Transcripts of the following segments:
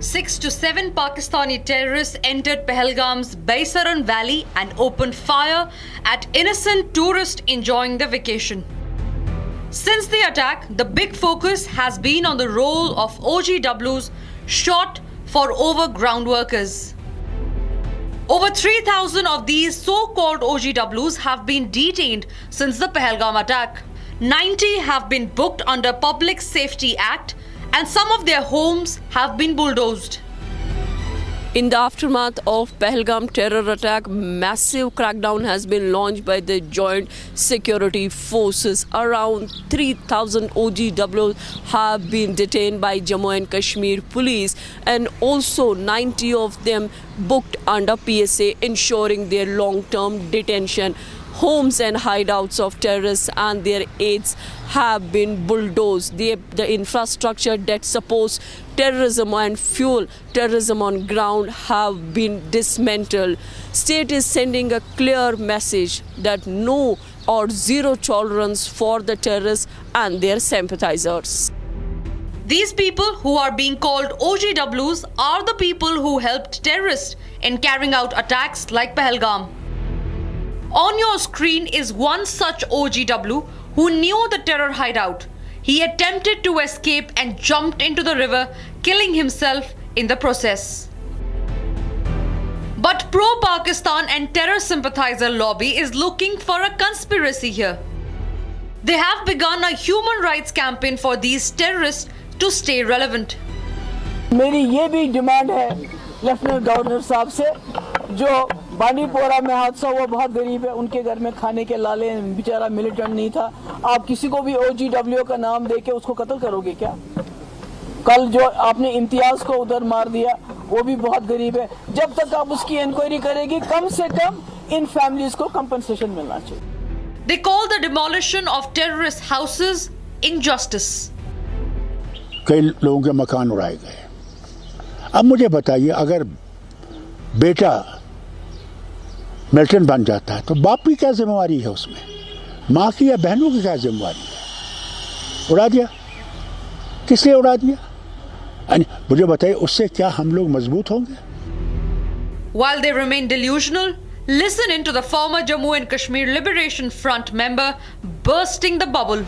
6 to 7 Pakistani terrorists entered Pahalgam's Baisaran Valley and opened fire at innocent tourists enjoying their vacation. Since the attack, the big focus has been on the role of OGWs shot for over ground workers. Over 3,000 of these so-called OGWs have been detained since the Pahalgam attack. 90 have been booked under Public Safety Act and some of their homes have been bulldozed. In the aftermath of Pahalgam terror attack, massive crackdown has been launched by the Joint Security Forces. Around 3,000 OGWs have been detained by Jammu and Kashmir police, and also 90 of them booked under PSA, ensuring their long-term detention. Homes and hideouts of terrorists and their aides have been bulldozed. The infrastructure that supports terrorism and fuel terrorism on ground have been dismantled. State is sending a clear message that no or zero tolerance for the terrorists and their sympathizers. These people who are being called OGWs are the people who helped terrorists in carrying out attacks like Pahalgam. On your screen is one such OGW who knew the terror hideout. He attempted to escape and jumped into the river, killing himself in the process. But pro-Pakistan and terror sympathizer lobby is looking for a conspiracy here. They have begun a human rights campaign for these terrorists to stay relevant. मेरी ये भी demand है lieutenant governor साहब से, जो बांडीपोरा में हादसा हुआ, बहुत गरीब है, उनके घर में खाने के लाले, बेचारा मिलिटेंट नहीं था, आप किसी को भी OGW का नाम देके उसको कत्ल करोगे क्या? कल जो आपने इम्तियाज को उधर मार दिया, वो भी बहुत गरीब है। जब तक आप उसकी इंक्वायरी करेगी, कम से कम इन फैमिलीज को कंपनसेशन मिलना चाहिए। They call the demolition of terrorist houses injustice. कई लोगों के मकान उड़ाए गए। अब मुझे बताइए, अगर बेटा मिलिटेंट बन जाता है तो बाप की क्या जिम्मेवारी है उसमें? माँ की या बहनों की क्या जिम्मेवारी है? उड़ा दिया, किस लिए उड़ा दिया? मुझे बताइए, उससे क्या हम लोग मजबूत होंगे? While they remain delusional, listen into the former Jammu and Kashmir Liberation Front member bursting the bubble.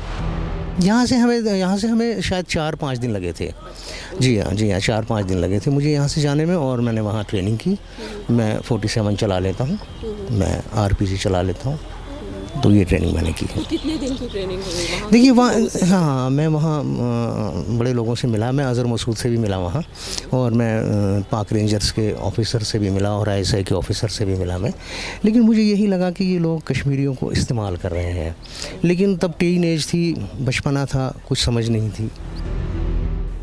यहाँ से हमें शायद 4-5 दिन लगे थे। जी हाँ 4-5 दिन लगे थे मुझे यहाँ से जाने में, और मैंने वहाँ ट्रेनिंग की। मैं 47 चला लेता हूँ, मैं RPG चला लेता हूँ, तो ये ट्रेनिंग मैंने की है। कितने दिन की ट्रेनिंग हुई वहाँ? देखिए वहाँ, हाँ मैं वहाँ बड़े लोगों से मिला, मैं अज़हर मसूद से भी मिला वहाँ, और मैं पाक रेंजर्स के ऑफिसर से भी मिला, और ISI के ऑफिसर से भी मिला मैं। लेकिन मुझे यही लगा कि ये लोग कश्मीरियों को इस्तेमाल कर रहे हैं। लेकिन तब टीन एज थी, बचपना था, कुछ समझ नहीं थी।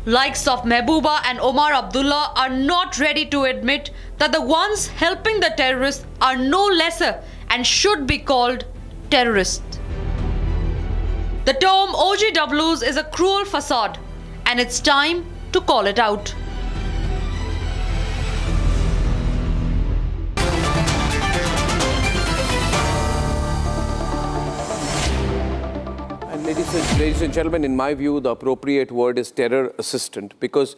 Likes of Mehbooba and Omar Abdullah are not ready to admit that the ones helping the terrorists are no lesser and should be called terrorists. The term OGWs is a cruel facade, and it's time to call it out. And ladies and gentlemen, in my view, the appropriate word is terror assistant, because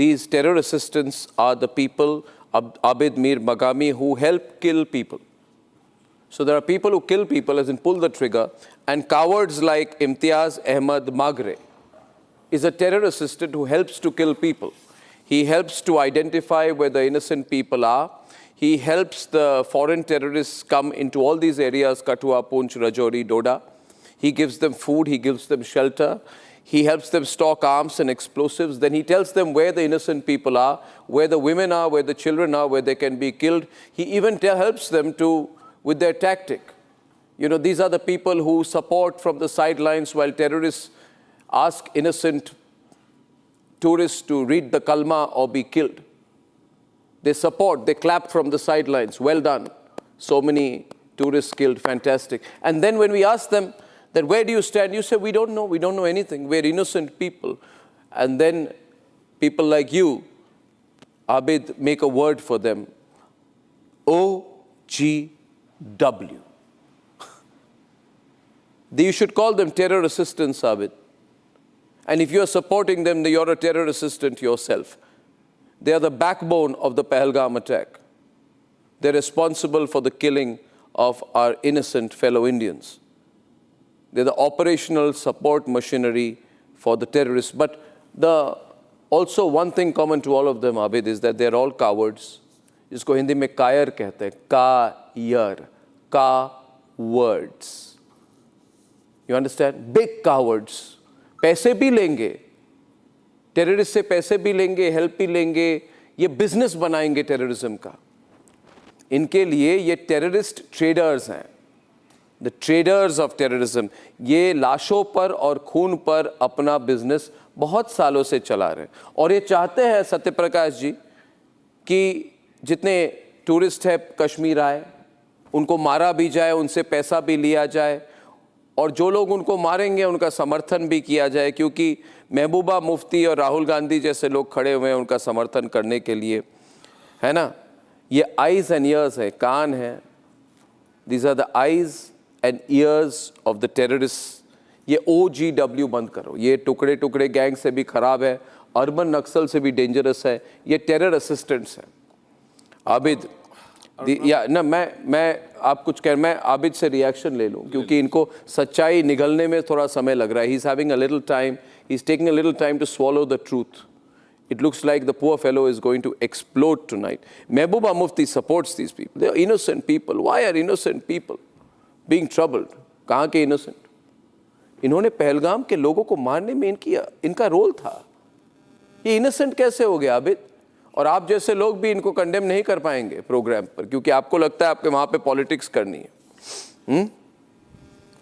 these terror assistants are the people, Abid Mir Magami, who help kill people. So there are people who kill people, as in pull the trigger, and cowards like Imtiaz Ahmad Magre is a terror assistant who helps to kill people. He helps to identify where the innocent people are. He helps the foreign terrorists come into all these areas, Kathua, Poonch, Rajouri, Doda. He gives them food, he gives them shelter. He helps them stock arms and explosives. Then he tells them where the innocent people are, where the women are, where the children are, where they can be killed. He even helps them with their tactic. You know, these are the people who support from the sidelines while terrorists ask innocent tourists to read the kalma or be killed. They support, they clap from the sidelines. Well done. So many tourists killed, fantastic. And then when we ask them that where do you stand, you say, we don't know anything. We're innocent people. And then people like you, Abid, make a word for them. OGW. You should call them terror assistants, Abid. And if you're supporting them, you're a terror assistant yourself. They are the backbone of the Pahalgam attack. They're responsible for the killing of our innocent fellow Indians. They're the operational support machinery for the terrorists. But also one thing common to all of them, Abid, is that they're all cowards. जिसको हिंदी में कायर कहते हैं, कायर, cowards. You understand? Big cowards. पैसे भी लेंगे, terrorist से पैसे भी लेंगे, हेल्प भी लेंगे, ये बिजनेस बनाएंगे टेररिज्म का. इनके लिए ये टेररिस्ट ट्रेडर्स हैं, द ट्रेडर्स ऑफ टेररिज्म. ये लाशों पर और खून पर अपना बिजनेस बहुत सालों से चला रहे हैं. और ये चाहते हैं सत्यप्रकाश जी कि जितने टूरिस्ट हैं कश्मीर आए, उनको मारा भी जाए, उनसे पैसा भी लिया जाए, और जो लोग उनको मारेंगे उनका समर्थन भी किया जाए, क्योंकि महबूबा मुफ्ती और राहुल गांधी जैसे लोग खड़े हुए हैं उनका समर्थन करने के लिए, है ना. ये आइज़ एंड ईयर्स है, कान है. These are the eyes and ears of the terrorist. ये OGW बंद करो. ये टुकड़े टुकड़े गैंग से भी ख़राब है, अर्बन नक्सल से भी डेंजरस है. ये टेरर असिस्टेंट्स हैं. आबिद या ना, मैं आप कुछ कह, मैं आबिद से रिएक्शन ले लूँ, क्योंकि इनको सच्चाई निगलने में थोड़ा समय लग रहा है. He is having a little time, he is taking a little time to swallow the truth. It looks like the poor fellow is going to explode tonight. Mehbooba Mufti supports these people. They are innocent people. Why are innocent people being troubled? कहाँ के innocent? इन्होंने पहलगाम के लोगों को मारने में इनका role था. ये innocent कैसे हो गया आबिद? और आप जैसे लोग भी इनको कंडेम नहीं कर पाएंगे प्रोग्राम पर, क्योंकि आपको लगता है आपके वहाँ पे पॉलिटिक्स करनी है.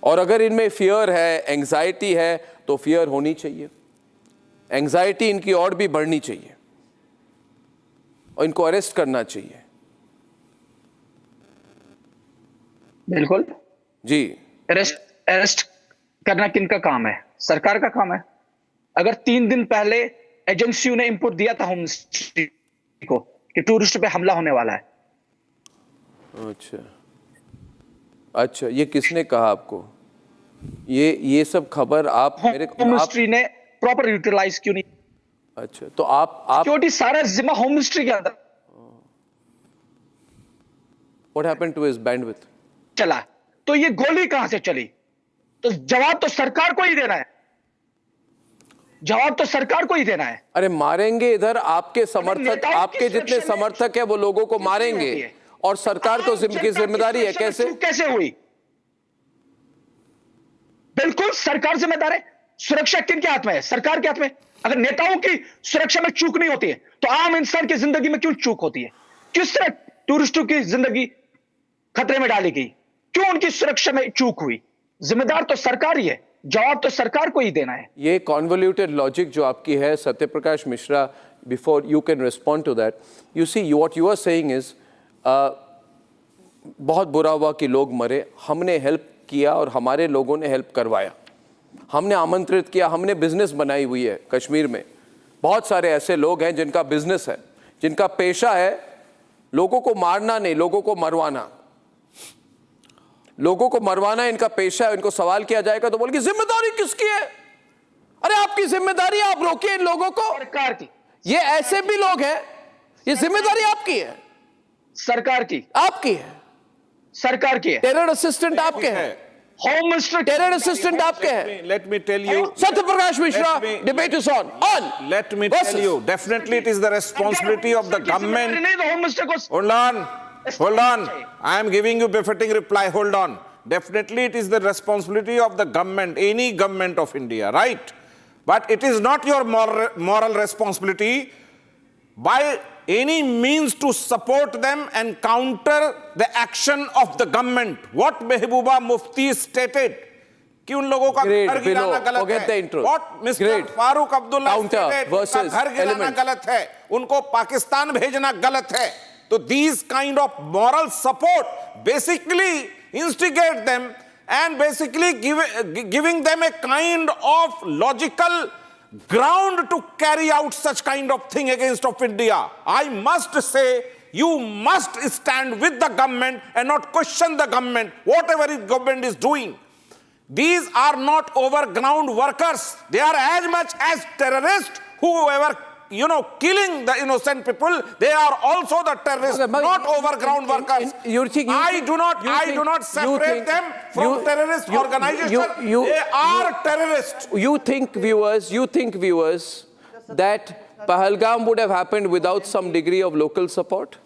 और अगर इनमें फियर है, एंग्जाइटी है, तो फियर होनी चाहिए. एंग्जाइटी इनकी और भी बढ़नी चाहिए और इनको अरेस्ट करना चाहिए. बिल्कुल जी. अरेस्ट करना किनका काम है? सरकार का काम है. अगर 3 दिन पहले एजेंसियों ने इनपुट दिया था होम मिनिस्ट्री को कि टूरिस्ट पे हमला होने वाला है. अच्छा, ये किसने कहा आपको? ये सब खबर आप मेरे होम मिनिस्ट्री ने प्रॉपर यूटिलाइज क्यों नहीं? अच्छा, तो आप सिक्योरिटी सारा जिम्मा होम मिनिस्ट्री के अंदर. What happened to his bandwidth? चला तो ये गोली कहां से चली? तो जवाब तो सरकार को ही देना है. जवाब तो सरकार को ही देना है. अरे मारेंगे इधर आपके समर्थक, आपके जितने समर्थक है वो लोगों को मारेंगे और सरकार को की जिम्मेदारी है. कैसे हुई? बिल्कुल सरकार जिम्मेदार है. सुरक्षा किनके हाथ में है? सरकार के हाथ में. अगर नेताओं की सुरक्षा में चूक नहीं होती है तो आम इंसान की जिंदगी में क्यों चूक होती है? किस तरह टूरिस्टों की जिंदगी खतरे में डाली गई? क्यों उनकी सुरक्षा में चूक हुई? जिम्मेदार तो सरकार ही है. जवाब तो सरकार को ही देना है. ये कॉन्वोल्यूटेड लॉजिक जो आपकी है Satyaprakash Mishra, before you can respond to that, you see what you are saying is बहुत बुरा हुआ कि लोग मरे, हमने हेल्प किया और हमारे लोगों ने हेल्प करवाया, हमने आमंत्रित किया, हमने बिजनेस बनाई हुई है कश्मीर में. बहुत सारे ऐसे लोग हैं जिनका बिजनेस है, जिनका पेशा है लोगों को मारना नहीं, लोगों को मरवाना. लोगों को मरवाना इनका पेशा है. इनको सवाल किया जाएगा तो बोलेंगे जिम्मेदारी किसकी है? अरे आपकी जिम्मेदारी, आप रोकिए इन लोगों को. सरकार की. ये ऐसे भी लोग हैं, ये जिम्मेदारी आपकी है. सरकार की. आपकी है. सरकार की है. टेरर असिस्टेंट आपके हैं. होम मिनिस्टर टेरर असिस्टेंट आपके हैं. Let me tell you. Satyaprakash Mishra, debate is on. Let me tell you. Definitely, it is the responsibility of the government. Hold on. I am giving you befitting reply. Hold on. Definitely, it is the responsibility of the government, any government of India, right? But it is not your moral responsibility by any means to support them and counter the action of the government. What Mehbooba Mufti stated, कि उन लोगों का घर गिराना गलत है. What Mr. Farooq Abdullah stated, उनका घर गिराना गलत है, उनको पाकिस्तान भेजना गलत है. So these kind of moral support basically instigate them and basically giving them a kind of logical ground to carry out such kind of thing against of India. I must say, you must stand with the government and not question the government, whatever the government is doing. These are not overground workers. They are as much as terrorists whoever killing the innocent people, they are also the terrorists, Okay, but not overground workers. I do not separate them from terrorist organizations. They are terrorists. You think, viewers, that Pahalgam would have happened without some degree of local support?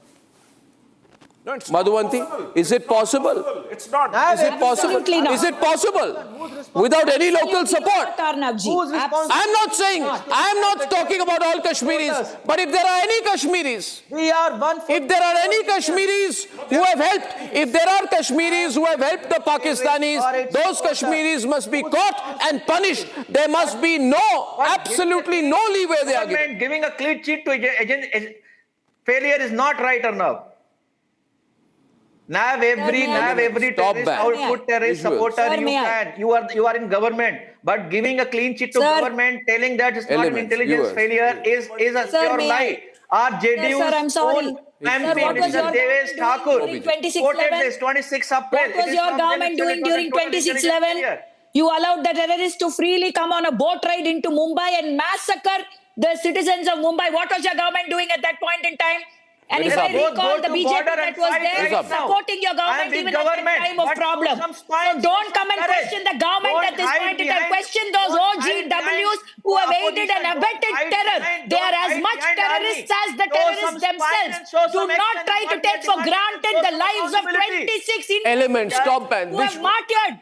No, it's not Madhuvanti, possible. is it possible? It's not. Is it possible? Absolutely not. Is it possible? Without any local support? Tarnavji. I'm not saying, I'm not talking about all Kashmiris, but if there are any Kashmiris, if there are any Kashmiris who have helped, if there are Kashmiris who have helped the Pakistanis, those Kashmiris must be caught and punished. There must be absolutely no leeway they are given. Giving a clean sheet to failure is not right or no. Nav every Stop terrorist that. output terrorist Visuals. supporter Sir, you may I? can. You are in government, but giving a clean sheet to Sir. government, telling that it's not an Elements, intelligence viewers. failure is a Sir, pure may lie. Our Yes, sir, I'm JDU's sorry. own Sir, MP, what was Mr. your Devesh government Thakur, doing during quoted 26/11? this 26 April. What was It is your from them government itself, doing it was during a total intelligence 26/11? failure. You allowed the terrorists to freely come on a boat ride into Mumbai and massacre the citizens of Mumbai. What was your government doing at that point in time? And Where if is I our vote? recall Go the to BJP border that and was fight there right now. supporting your I am government with even at government, that time of but problem. some So spines, don't come and courage. question the government Don't at this hide point in time. behind- Question those don't hide OGWs behind who have aided and opposition. abetted Don't hide terror. behind- They are don't as hide much behind terrorists army. as the Show some terrorists spine themselves. and show Do some not action try and to what take they for demanded. granted Show the some lives of accountability. 26 Indians Elements, stop that. who have martyred.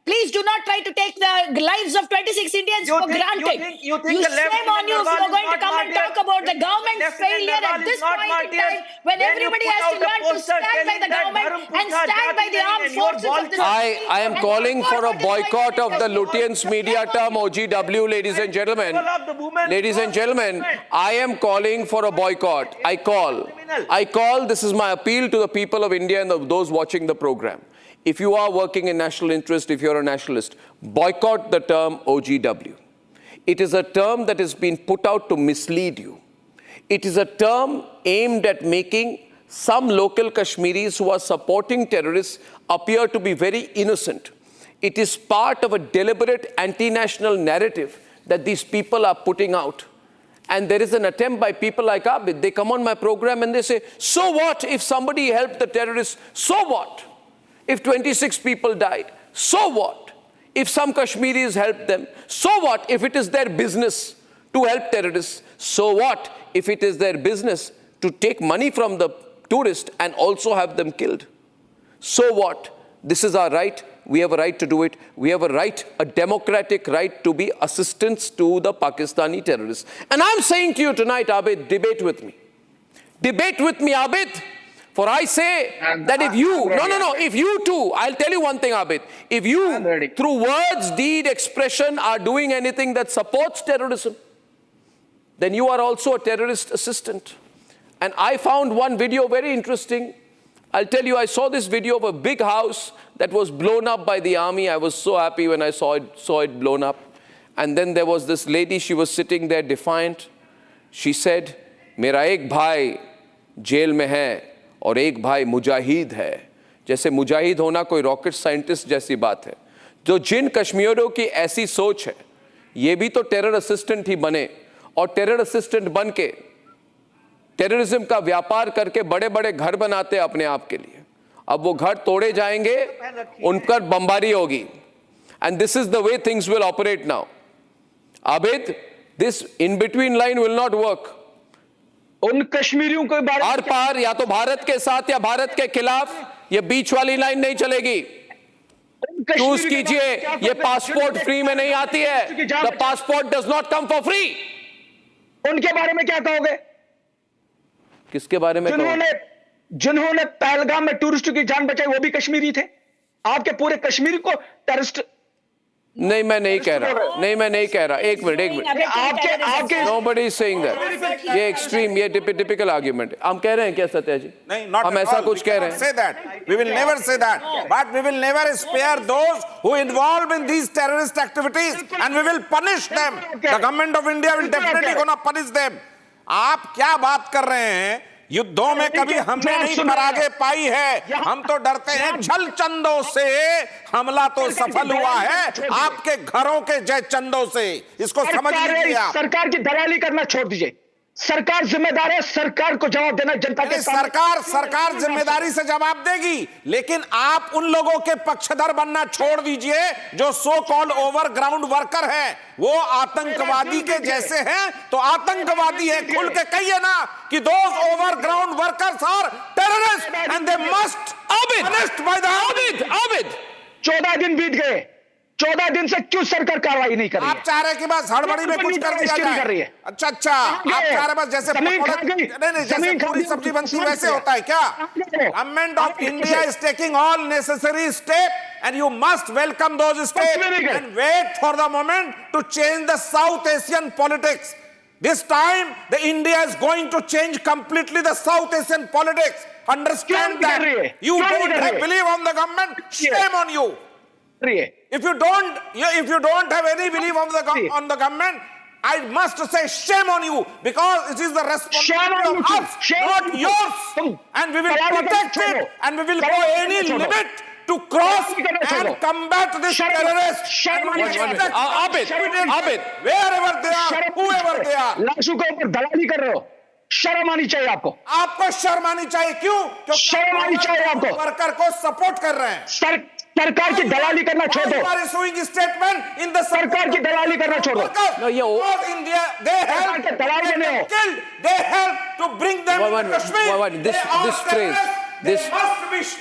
Please do not try to take the lives of 26 Indians You for think- granted. you think the left shame wing on you if Narwhal you are is going to not come and martyred? talk about the You think government's left wing failure Narwhal at is this not point in martyred? time when When you everybody put has out to a learn to poster stand by telling the that government Dharam and Putha stand by Jati the nahi armed and your forces of the ball- country. I am And calling support for a what is going boycott on of the in Kashmir. Lutyens media term OGW, ladies and gentlemen. Ladies and gentlemen, I am calling for a boycott. I call, this is my appeal to the people of India and those watching the program. If you are working in national interest, if you're a nationalist, boycott the term OGW. It is a term that has been put out to mislead you. It is a term aimed at making some local Kashmiris who are supporting terrorists appear to be very innocent. It is part of a deliberate anti-national narrative that these people are putting out. And there is an attempt by people like Abid. They come on my program and they say, so what if somebody helped the terrorists? So what if 26 people died? So what if some Kashmiris helped them? So what if it is their business to help terrorists? So what if it is their business to take money from the tourist and also have them killed? So what? This is our right. We have a right to do it. We have a right, a democratic right to be assistants to the Pakistani terrorists. And I'm saying to you tonight, Abid, debate with me. Debate with me, Abid. For I say that if you, if you too, I'll tell you one thing, Abid. If you, through words, deed, expression, are doing anything that supports terrorism, then you are also a terrorist assistant. And I found one video very interesting. I'll tell you, I saw this video of a big house that was blown up by the army. I was so happy when I saw it blown up. And then there was this lady, she was sitting there defiant. She said, "Mera ek bhai jail mein hai और एक भाई मुजाहिद है." जैसे मुजाहिद होना कोई rocket scientist जैसी बात है. जो जिन कश्मीरियों की ऐसी सोच है, ये भी तो टेरर असिस्टेंट ही बने और टेरर असिस्टेंट बन के टेररिज्म का व्यापार करके बड़े बड़े घर बनाते हैं अपने आप के लिए. अब वो घर तोड़े जाएंगे, उन पर बमबारी होगी. And this is the way things will operate now. Abid, this in between line will not work. उन कश्मीरियों के बारे आर पार या तो भारत के साथ या भारत के खिलाफ, ये बीच वाली लाइन नहीं चलेगी. चूज कीजिए, ये पासपोर्ट फ्री में नहीं आती है. The passport does not come for free. उनके बारे में क्या कहोगे? किसके बारे में कहोगे? जिन्होंने पहलगाम में टूरिस्टों की जान बचाई वो भी कश्मीरी थे. आपके पूरे कश्मीर को टेररिस्ट. नहीं, मैं नहीं कह रहा. नहीं, मैं नहीं कह रहा. एक मिनट. आपके Nobody is saying that. ये extreme, ये typical argument. हम कह रहे हैं क्या सत्या जी? नहीं, not हम at ऐसा all. कुछ We कह cannot रहे हैं. say that. We will never say that. But we will never spare those who involved in these terrorist activities, and we will punish them. The government of India will definitely gonna punish them. आप क्या बात कर रहे हैं? युद्धों में कभी हमने नहीं पराजय पाई है. हम तो डरते हैं छल चंदों से. हमला तो सफल हुआ है आपके घरों के जय चंदों से. इसको समझ लीजिए आप. सरकार की दलाली करना छोड़ दीजिए. सरकार जिम्मेदार है, सरकार को जवाब देना जनता के सामने। सरकार जिम्मेदारी से जवाब देगी, लेकिन आप उन लोगों के पक्षधर बनना छोड़ दीजिए जो सो कॉल्ड ओवरग्राउंड वर्कर है। वो आतंकवादी के जैसे हैं तो आतंकवादी है, खुल के कहिए ना कि those overground workers are terrorist and they must be punished by the Abid. 14 दिन बीत गए, 14 दिन से क्यों सरकार कार्रवाई नहीं कर रही है? आप चाह रहे हैं कि बस हड़बड़ी में कुछ कर दिया जाए? कर रही है। अच्छा, आप चाह रहे हैं बस जैसे जैसे पूरी सब्जी बनती वैसे होता है क्या? Government of India is taking all necessary step and you must welcome those step and wait for the moment to change the South Asian politics. This time, the India is going to change completely the South Asian politics. Understand that. You don't have belief on the government. Shame on you. If you don't have any belief on the government, I must say shame on you, because it is the responsibility of us, not yours. And we will protect it, and we will go any limit to cross and combat this terrorist. Abid, wherever they are, whoever they are. लाशों के ऊपर दलाली कर रहे हो, शर्म आनी चाहिए आपको। आपको शर्म आनी चाहिए, क्यों? क्योंकि शर्म आनी चाहिए आपको। वर्कर को सपोर्ट कर रहे हैं। सरकार की दलाली करना छोड़ दो। स्टेटमेंट इन द सरकार की दलाली करना छोड़ दो। इंडिया दे हेल्प दलाली नहीं हो, they help to bring them to Kashmir. This phrase,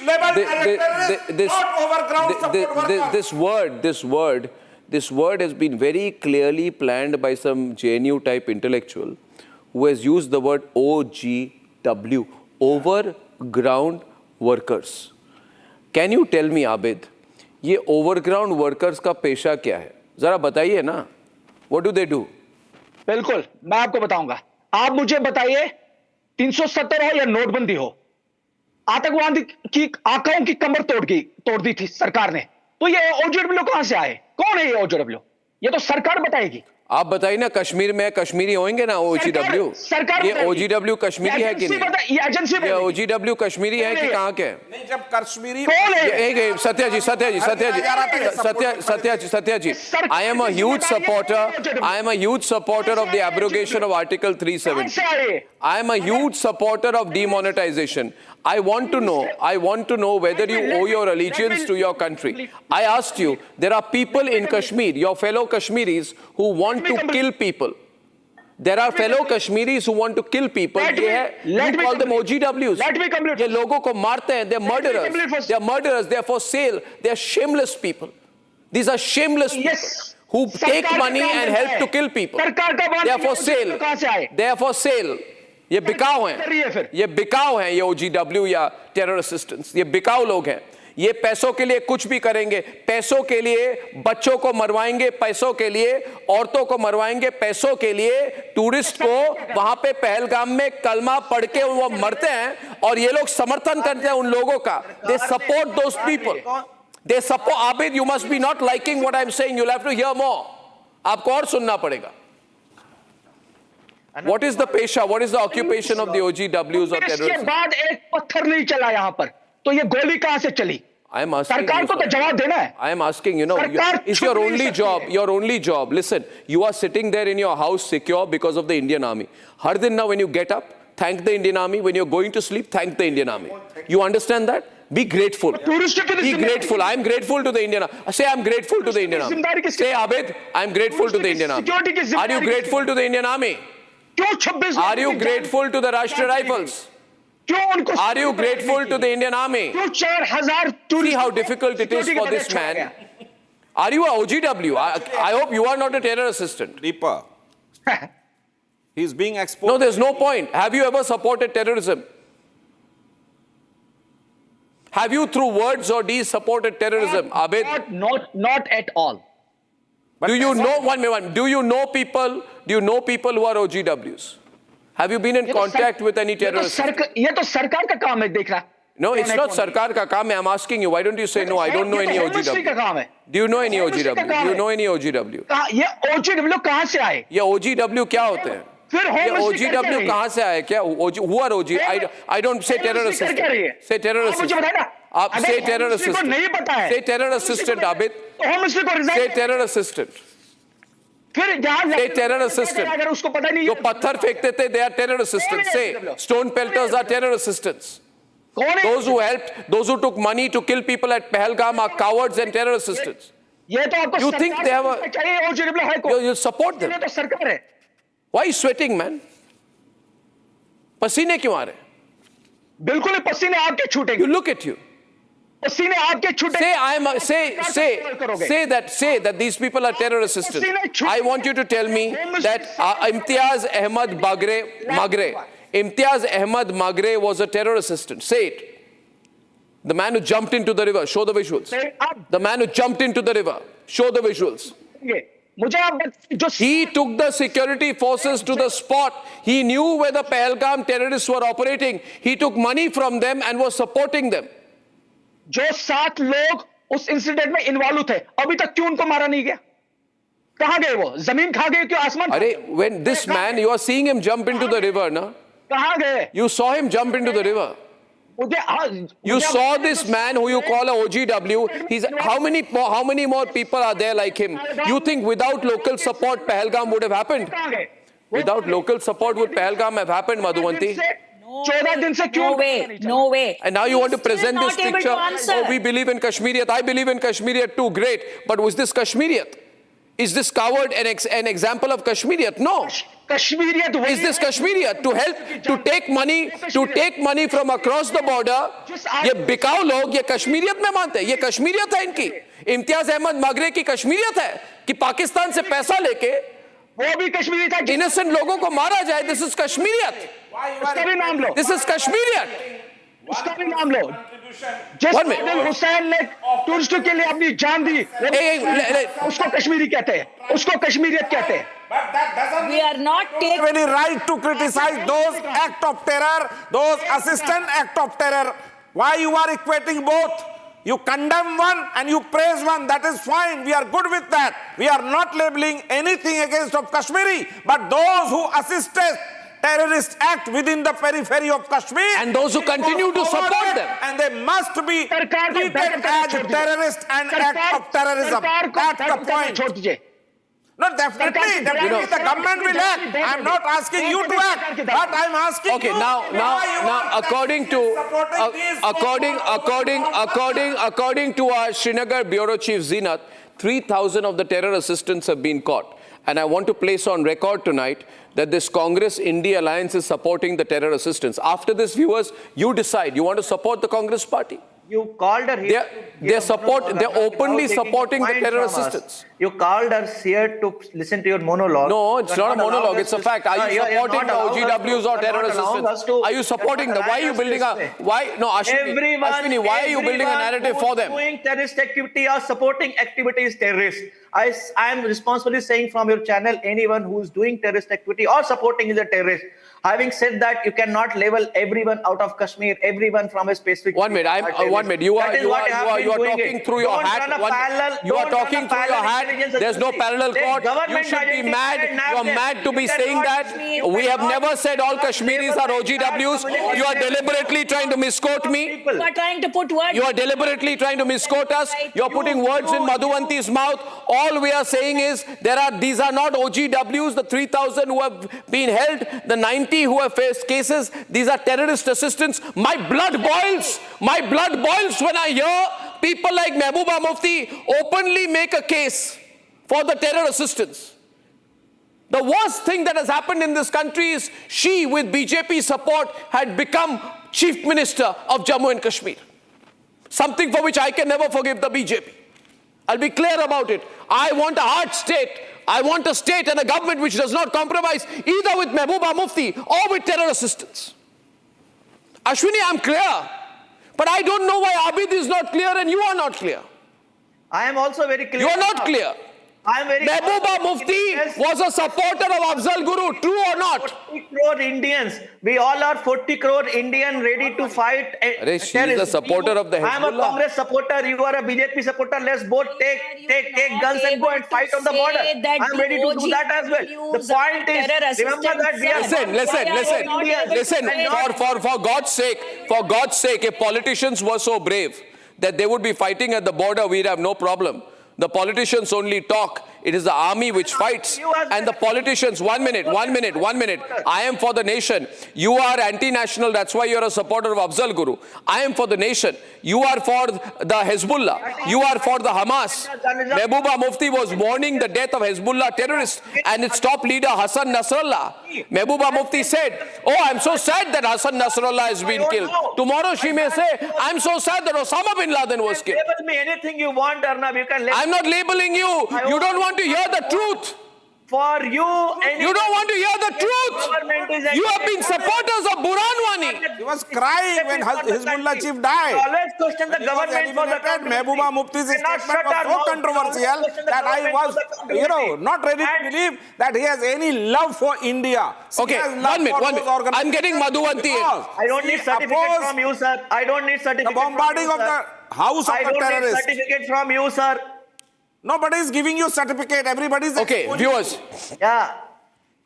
this word has been very clearly planned by some JNU type intellectual who has used the word OGW, overground workers. Can you tell me, Abid, ये overground workers का पेशा क्या है? जरा बताइए ना. What do they do? बिल्कुल, मैं आपको बताऊंगा। आप मुझे बताइए, 370 हो या नोटबंदी हो, आतंकवादी की आंखों की कमर तोड़ दी थी सरकार ने। तो ये ओजेडब्ल्यू कहां से आए? कौन है ये ओजेडब्ल्यू? ये तो सरकार बताएगी। आप बताइए ना, कश्मीर में कश्मीरी होंगे ना ओजीडब्ल्यू? सरकार ये ओजीडब्ल्यू कश्मीरी है कि नहीं? ये एजेंसी ये ओजीडब्ल्यू कश्मीरी है कि कहाँ के? नहीं, जब कश्मीरी कौन है? सत्या जी, I am a huge supporter of the abrogation of Article 370. I am a huge supporter of demonetization. I want to know whether you owe your allegiance to your country. I asked you, there are people in Kashmir, your fellow Kashmiris, who want to kill people. There are fellow Kashmiris who want to kill people. You call them OGWs. Let me complete. ये लोगों को मारते हैं. They're murderers. They're murderers. They're for sale. They're shameless people. These are shameless people who take money and help to kill people. They're for sale. They're for sale. ये बिकाऊ हैं, ये OGW या टेरर असिस्टेंट्स, ये बिकाऊ लोग हैं। ये पैसों के लिए कुछ भी करेंगे, पैसों के लिए बच्चों को मरवाएंगे, पैसों के लिए औरतों को मरवाएंगे, पैसों के लिए टूरिस्ट को वहां पे पहलगाम में कलमा पढ़ के वो मरते हैं और ये लोग समर्थन करते हैं उन लोगों का। They support those people. They support. Abid, you must be not liking what I'm saying. You'll have to hear more. आपको और सुनना पड़ेगा। What is the pesha? What is the occupation of the OGWs or terrorists? इसके बाद एक पत्थर नहीं चला यहाँ पर, तो ये गोली कहाँ से चली? I am asking सरकार को तो जवाब देना है। I am asking, it's your only job. Your only job. Listen, you are sitting there in your house secure because of the Indian Army. Har din now when you get up, thank the Indian Army. When you're going to sleep, thank the Indian Army. You understand that? Be grateful. Be grateful. I am grateful to the Indian Army. Say I'm grateful to the Indian Army. Say Abid, I am grateful to the Indian Army. Are you grateful to the Indian Army? Are you grateful to the Rashtriya Rifles? Are you grateful to the Indian Army? See how difficult it is for this man. Are you a OGW? I hope you are not a terror assistant. Deepa. He's being exposed. No, there's no point. Have you ever supported terrorism? Have you through words or deeds supported terrorism, Abid? Not at all. Do you know people who are OGWs? Have you been in contact with any terrorists? ये तो सरकार का काम है देखना। No, it's not सरकार का काम है. I'm asking you. Why don't you say no? I don't know any OGW. Do you know any OGW? Do you know any OGW? ये OGW कहाँ से आए? ये OGW क्या होते हैं? ये OGW कहाँ से आए? क्या? Who are OG? I don't say terror assistant. Say terror assistant. आप say terror assistant. नहीं पता है. Say terror assistant, Abid. Home minister को Say terror assistant. फिर जहां Say terror assistant. अगर उसको पता नहीं जो है पत्थर फेंकते थे, they are terror assistants. Say stone pelters are terror assistants. कौन है Those who helped, those who took money to kill people at Pahalgam are cowards and terror assistants. ये तो आपको You सरकार think they have a- चाहिए OGW high court You support them. ये तो सरकार है Why are you sweating, man? पसीने क्यों आ रहे हैं? बिल्कुल ही पसीने आपके You छूटेंगे look at you. पसीने आपके छूटेंगे Say I am say that these people are terror assistants. I want you to tell me that Imtiaz Ahmad Magre was a terror assistant. Say it. The man who jumped into the river. Show the visuals. The man who jumped into the river. Show the visuals. मुझे आप जो He took the security forces to the spot. He knew where the Pahalgam terrorists were operating. He took money from them and was supporting them. जो 7 लोग उस incident में involve थे अभी तक क्यों उनको मारा नहीं गया कहां गए वो जमीन खा गए क्यों आसमान खा Arey, गए? when this man, you are seeing him jump into the river, na? कहां गए You saw him jump into the river. You saw this man who you call a OGW. How many more people are there like him? You think without local support, Pahalgam would have happened? Without local support, would Pahalgam have happened, Madhuvanti? 14 दिन से क्यों No way. And now you want to present this Still not able picture. to answer. Oh, we believe in Kashmiriyat. I believe in Kashmiriyat too. Great. But was this Kashmiriyat? Is this coward an example of Kashmiriyat? No. कश्मीरियत वही Is this Kashmiriyat to help to take money from across the border? ये बिकाऊ लोग ये कश्मीरियत में मानते हैं. ये कश्मीरियत है इनकी. इम्तियाज अहमद मागरे की कश्मीरियत है कि पाकिस्तान से पैसा लेके वो भी कश्मीरी था innocent लोगों को मारा जाए. This is Kashmiriyat. उसका भी नाम लो This is Kashmiriyat. उसका भी नाम लो जिस One minute. आदिल हुसैन ने टूरिस्टों के लिए अपनी जान दी उसको कश्मीरी कहते हैं उसको कश्मीरियत कहते हैं We are not taking. Any right to criticize those act of terror, those assistant act of terror. Why you are equating both? You condemn one and you praise one. That is fine. We are good with that. We are not labeling anything against of Kashmiri, but those who assisted terrorist act within the periphery of Kashmir And those who continue to support them. and they must be सरकार को treated as terrorist and act of terrorism. That's the point. छोड़ दीजिए No, definitely the government will act. I'm not asking you to act, but I'm asking Okay, you. now, according to our Srinagar Bureau Chief Zinat, 3,000 of the terror assistants have been caught. And I want to place on record tonight that this Congress India Alliance is supporting the terror assistants. After this, viewers, you decide. You want to support the Congress party? You called her here. They're openly supporting the terror assistants. You called us here to listen to your monologue. No, it's not a monologue. It's a fact. Are you supporting the OGWs or terror assistants? Are you supporting them? Why are you building Ashwini, why are you building a narrative for them? Doing terrorist activity or supporting activities terrorists. I am responsibly saying from your channel, anyone who is doing terrorist activity or supporting is a terrorist. Having said that, you cannot label everyone out of Kashmir, everyone from a specific. 1 minute. You are talking through your hat. You are talking through your hat. There's no parallel court. You should be mad. You are mad to be saying that. We have never said all Kashmiris are OGWs. You are deliberately trying to misquote me. You are trying to put words. You are deliberately trying to misquote us. You are putting words in Madhuvanti's mouth. All we are saying is these are not OGWs. The 3,000 who have been held, the 90 who have faced cases, these are terrorist assistants. My blood boils. My blood boils when I hear people like Mehbooba Mufti openly make a case for the terror assistants. The worst thing that has happened in this country is she, with BJP support, had become Chief Minister of Jammu and Kashmir. Something for which I can never forgive the BJP. I'll be clear about it. I want a hard state. I want a state and a government which does not compromise either with Mehbooba Mufti or with terror assistants. Ashwini, I'm clear. But I don't know why Abid is not clear and you are not clear. I am also very clear. You are not clear. I am very Mehbooba Mufti was a supporter of Afzal Guru, true or not? 40 crore Indians. We all are 40 crore Indian ready to fight. She is a supporter of the I am a Hezbollah. Congress supporter. You are a BJP supporter. Let's both take guns and go and fight on the border. I am ready to do that as well. The point is, remember that we are Listen. For God's sake, if politicians were so brave that they would be fighting at the border, we'd have no problem. The politicians only talk. It is the army which fights. And the politicians, 1 minute. I am for the nation. You are anti-national, that's why you are a supporter of Afzal Guru. I am for the nation. You are for the Hezbollah. You are for the Hamas. Mehbooba Mufti was mourning the death of Hezbollah terrorists and its top leader Hassan Nasrallah. Mehbooba Mufti said, oh, I'm so sad that Hassan Nasrallah has been killed. Tomorrow she may say, I'm so sad that Osama bin Laden was killed. Label me anything you want, Arnab. You can label I'm not labeling you. You don't want to hear the truth. For you, You don't want to hear the truth. You have been supporters of Burhan Wani. He was crying when Hezbollah chief died. Always question the government for the country. Mehbooba Mufti's statement was so controversial that I was, not ready to believe that he has any love for India. Okay, 1 minute. I'm getting Madhuvanti in. I don't need certificate from you, sir. I don't need certificate The bombarding of the house of I the don't need terrorists. certificate from you, sir. Nobody is giving you certificate. Everybody is Okay, exposing viewers. you. Yeah.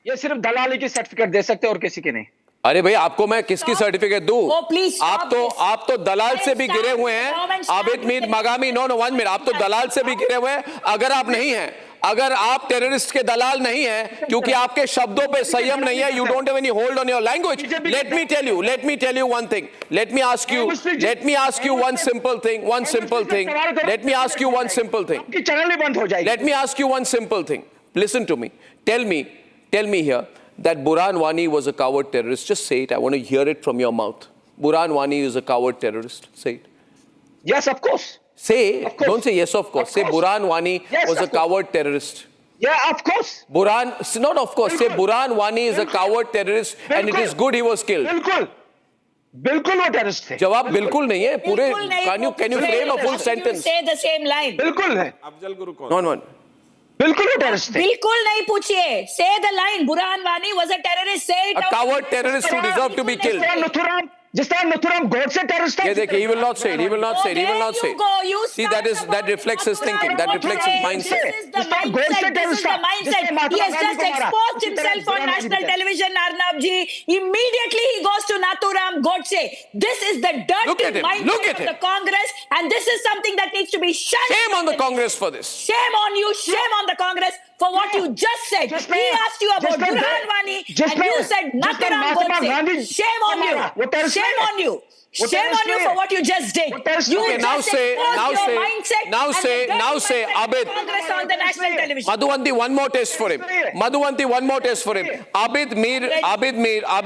ये सिर्फ दलाली की certificate दे सकते हैं और किसी की नहीं। अरे भाई आपको मैं किसकी सर्टिफिकेट दूं? Oh, please stop आप तो दलाल से भी गिरे हुए हैं। आबिद मीर मगामी, नो 1 मिनट, आप तो दलाल से भी गिरे हुए हैं। अगर आप नहीं हैं, अगर आप टेररिस्ट के दलाल नहीं हैं, क्योंकि आपके शब्दों पे संयम नहीं है, you don't have any hold on your language. Let me tell you one thing. Let me ask you one simple thing. Let me ask you one simple thing. आपकी चैनल ही बंद हो जाएगी। Let me ask you one simple thing. Listen to me. Tell me here that Burhan Wani was a coward terrorist. Just say it. I want to hear it from your mouth. Burhan Wani is a coward terrorist. Say it. Yes, of course. Say, Of course. don't say yes, of course. Say Burhan Wani was a coward terrorist. Yeah, of course. Not of course. Say Burhan Wani is a coward terrorist and it is good he was killed. बिल्कुल, बिल्कुल वो terrorist थे। जवाब बिल्कुल नहीं है पूरे। बिल्कुल नहीं, Can you frame a full You sentence? say the same line. बिल्कुल है, Afzal Guru कौन? No. बिल्कुल वो टेररिस्ट थे। बिल्कुल नहीं पूछिए. Say the line. Burhan Wani was a terrorist. Say it A out. coward terrorist who deserved to be killed. जिस तरह नथुराम गोडसे टेररिस्ट ये देखिए, he will not say it. Oh, there you go. You See, start that reflects his thinking. That reflects his mindset. This is the mindset. This is the mindset. He has just exposed himself on national television, Arnab ji. Immediately he goes to Nathuram Godse. This is the Look at dirty him. Look mindset at of the him. Congress, and this is something that needs to be shunned. Shame on the Congress for this. Shame on you. Shame on the Congress for what you just said. He asked you about Burhan Wani, and you said Nathuram Godse. Shame on you. Shame on you. Shame on you for what you just did. You Okay, now just say, exposed now your say, mindset now and say, the now dirty say, mindset of Abid. Congress on the national television. Madhuvanti, one more test for him. Abid Mir.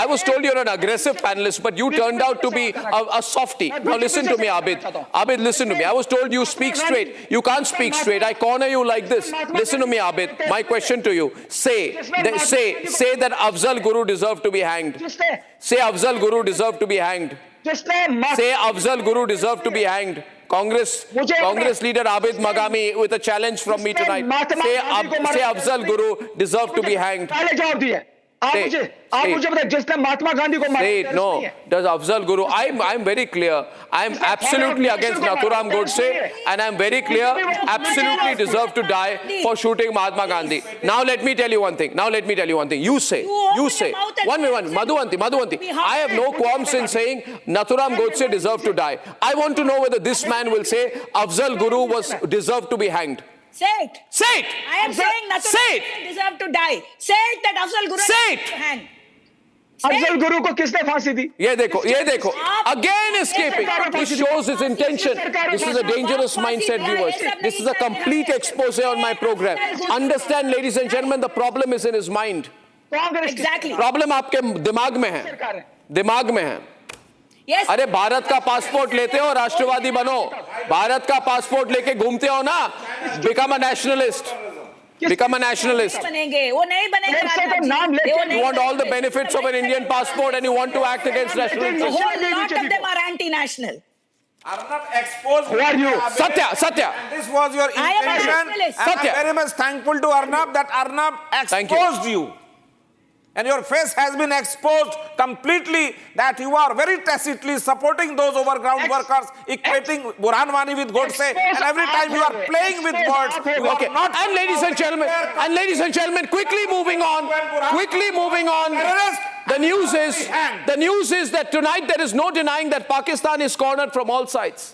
I was told you're an aggressive panelist, but you turned out to be a softie. Now listen to me, Abid. Abid, listen to me. I was told you speak straight. You can't speak straight. I corner you like this. Listen to me, Abid. My question to you. Say that Afzal Guru deserved to be hanged. Say Afzal Guru deserved to be hanged. Say Afzal Guru deserved to be hanged. Congress leader Abid Magami with a challenge from me tonight. Say Afzal Guru deserved to be hanged. पहले जवाब दिए। आप मुझे बताइए जिसने महात्मा गांधी को मारा। Say it. No. Does Afzal Guru? I'm very clear. I'm absolutely against Nathuram Godse, and I'm very clear. Absolutely deserved to die for shooting Mahatma Gandhi. Now let me tell you one thing. You say. 1 minute. Madhuvanti. I have no qualms in saying Nathuram Godse deserved to die. I want to know whether this man will say Afzal Guru was deserved to be hanged. Say it. Say it. I am saying Nathuram deserved to die. Say it that Afzal Guru Say it. deserved to hang. Afzal Guru को किसने फांसी दी? ये देखो. Again escaping. This shows his intention. This is a dangerous mindset, viewers. This is a complete expose on my program. Understand, ladies and gentlemen, the problem is in his mind. Exactly. Problem आपके दिमाग में है. Yes. अरे भारत का passport लेते हो, राष्ट्रवादी बनो. भारत का पासपोर्ट लेके घूमते हो ना, become a nationalist. बनेंगे. वो नहीं बनेंगे. You want all the benefits of an Indian passport and you want to act against A nationalism. whole lot of them are anti-national. Arnab exposed. Who are you? Satya. This was your I am a intention. nationalist. And Satya. I'm very much thankful to Arnab that Arnab Thank you. exposed you. And your face has been exposed completely that you are very tacitly supporting those overground workers, equating Burhan Wani with Godse, and every time you are playing with words, you Okay. are not. And ladies and gentlemen, quickly moving on. The news is that tonight there is no denying that Pakistan is cornered from all sides.